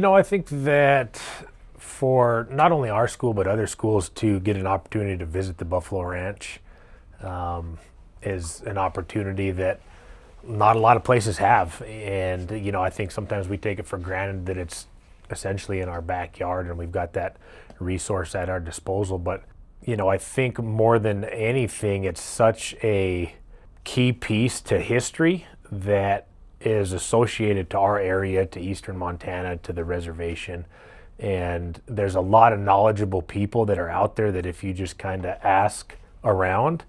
I think that for not only our school but other schools to get an opportunity to visit the Buffalo Ranch um, is an opportunity that not a lot of places have. And, I think sometimes we take it for granted that it's essentially in our backyard and we've got that resource at our disposal. But, I think more than anything, it's such a key piece to history that is associated to our area, to eastern Montana, to the reservation. And there's a lot of knowledgeable people that are out there that if you just kind of ask around,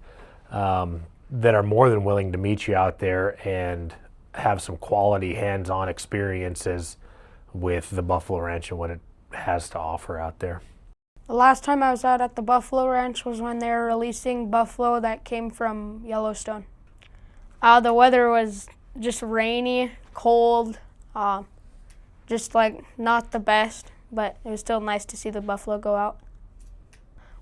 that are more than willing to meet you out there and have some quality hands-on experiences with the Buffalo Ranch and what it has to offer out there. The last time I was out at the Buffalo Ranch was when they were releasing buffalo that came from Yellowstone. The weather was just rainy, cold, just like not the best, but it was still nice to see the buffalo go out.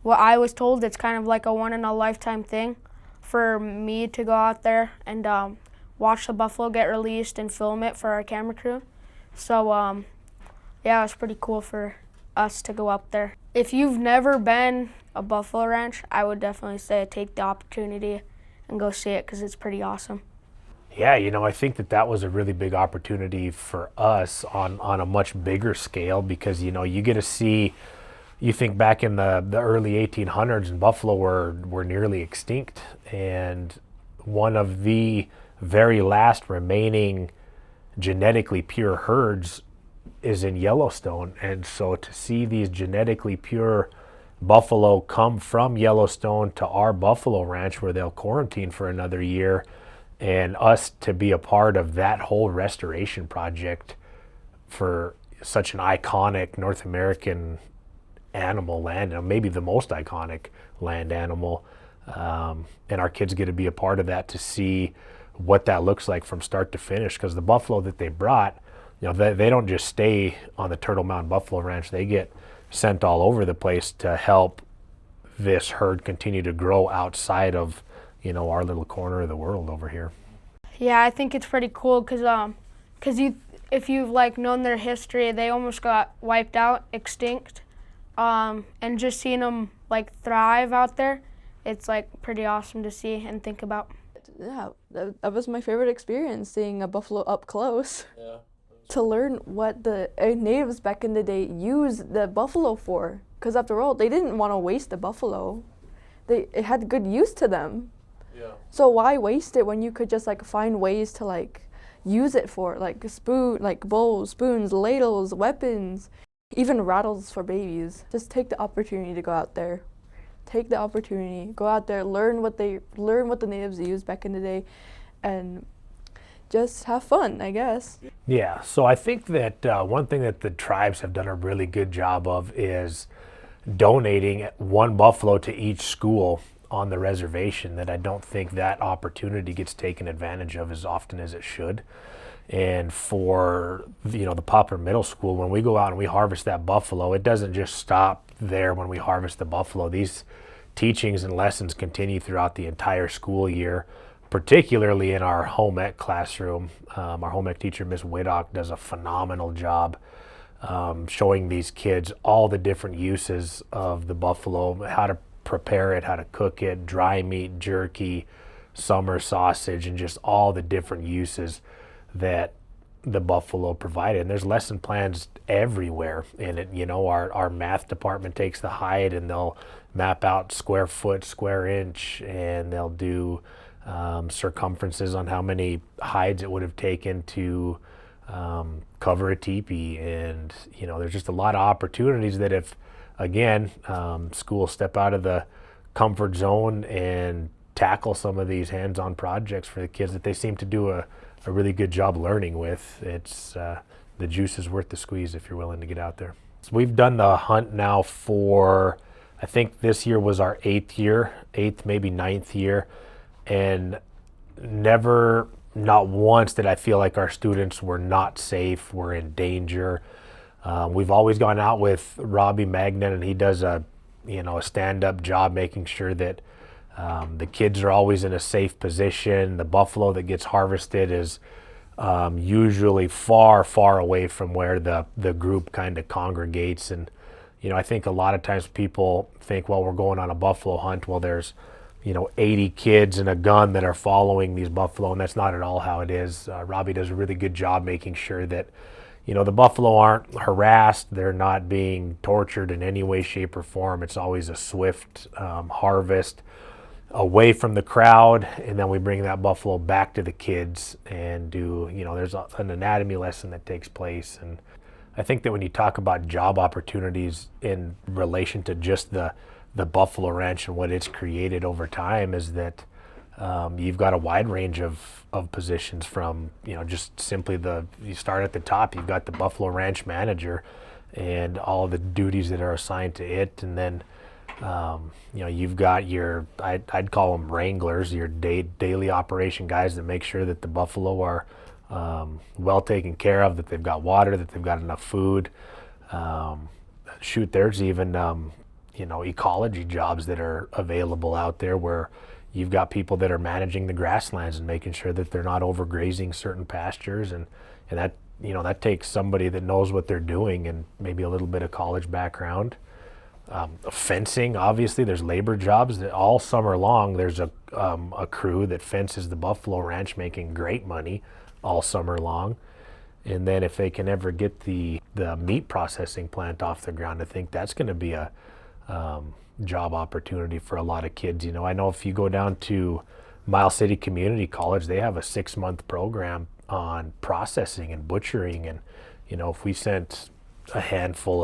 What I was told, it's kind of like a one-in-a-lifetime thing for me to go out there and watch the buffalo get released and film it for our camera crew. So yeah, it was pretty cool for us to go up there. If you've never been a buffalo ranch, I would definitely say take the opportunity and go see it because it's pretty awesome. Yeah, I think that was a really big opportunity for us on a much bigger scale because, you get to see, you think back in the early 1800s and buffalo were nearly extinct. And one of the very last remaining genetically pure herds is in Yellowstone. And so to see these genetically pure buffalo come from Yellowstone to our buffalo ranch where they'll quarantine for another year, and us to be a part of that whole restoration project for such an iconic North American animal land, maybe the most iconic land animal, and our kids get to be a part of that to see what that looks like from start to finish. Because the buffalo that they brought, they don't just stay on the Turtle Mound Buffalo Ranch. They get sent all over the place to help this herd continue to grow outside of our little corner of the world over here. Yeah, I think it's pretty cool because if you've known their history, they almost got wiped out, extinct, and just seeing them thrive out there, it's pretty awesome to see and think about. Yeah, that was my favorite experience, seeing a buffalo up close. Yeah. To learn what the natives back in the day used the buffalo for, because after all, they didn't want to waste the buffalo. It had good use to them. Yeah. So why waste it when you could just find ways to use it for bowls, spoons, ladles, weapons, even rattles for babies. Just take the opportunity to go out there. Take the opportunity, go out there, learn what the natives used back in the day, and just have fun, I guess. Yeah, so I think that one thing that the tribes have done a really good job of is donating one buffalo to each school on the reservation. That I don't think that opportunity gets taken advantage of as often as it should. And for the Poplar Middle School, when we go out and we harvest that buffalo, it doesn't just stop there when we harvest the buffalo. These teachings and lessons continue throughout the entire school year, particularly in our home ec classroom. Our home ec teacher, Miss Whittock, does a phenomenal job showing these kids all the different uses of the buffalo, how to prepare it, how to cook it, dry meat, jerky, summer sausage, and just all the different uses that the buffalo provided. And there's lesson plans everywhere in it. Our math department takes the hide and they'll map out square foot, square inch, and they'll do circumferences on how many hides it would have taken to cover a teepee. And there's just a lot of opportunities that if again schools step out of the comfort zone and tackle some of these hands-on projects for the kids that they seem to do a really good job learning with, it's the juice is worth the squeeze if you're willing to get out there. So we've done the hunt now for, I think this year was our eighth, maybe ninth year, and never, not once did I feel like our students were not safe, were in danger. We've always gone out with Robbie Magnan, and he does a stand-up job making sure that the kids are always in a safe position. The buffalo that gets harvested is usually far, far away from where the group kind of congregates. And, I think a lot of times people think, well, we're going on a buffalo hunt. Well, there's, 80 kids and a gun that are following these buffalo, and that's not at all how it is. Robbie does a really good job making sure that, the buffalo aren't harassed. They're not being tortured in any way, shape, or form. It's always a swift harvest away from the crowd, and then we bring that buffalo back to the kids and do, there's an anatomy lesson that takes place. And I think that when you talk about job opportunities in relation to just the buffalo ranch and what it's created over time, is that you've got a wide range of positions from, just simply you start at the top, you've got the buffalo ranch manager and all the duties that are assigned to it. And then, you've got your, I'd call them wranglers, your daily operation guys that make sure that the buffalo are well taken care of, that they've got water, that they've got enough food. There's even, ecology jobs that are available out there where you've got people that are managing the grasslands and making sure that they're not overgrazing certain pastures. And that, that takes somebody that knows what they're doing and maybe a little bit of college background. Fencing, obviously, there's labor jobs that all summer long. There's a crew that fences the buffalo ranch, making great money all summer long. And then if they can ever get the meat processing plant off the ground, I think that's going to be a job opportunity for a lot of kids. I know if you go down to Miles City Community College, they have a 6-month program on processing and butchering. And, if we sent a handful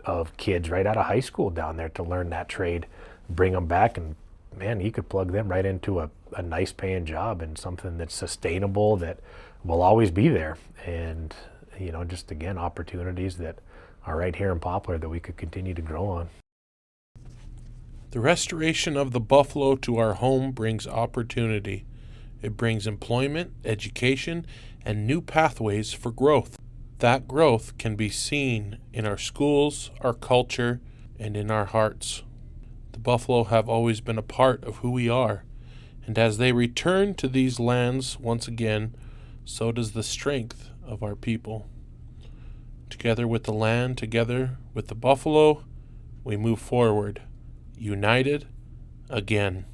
of kids right out of high school down there to learn that trade, bring them back, and man, you could plug them right into a nice paying job and something that's sustainable, that will always be there. And, just again, opportunities that are right here in Poplar that we could continue to grow on. The restoration of the buffalo to our home brings opportunity. It brings employment, education, and new pathways for growth. That growth can be seen in our schools, our culture, and in our hearts. The buffalo have always been a part of who we are, and as they return to these lands once again, so does the strength of our people. Together with the land, together with the buffalo, we move forward, united again.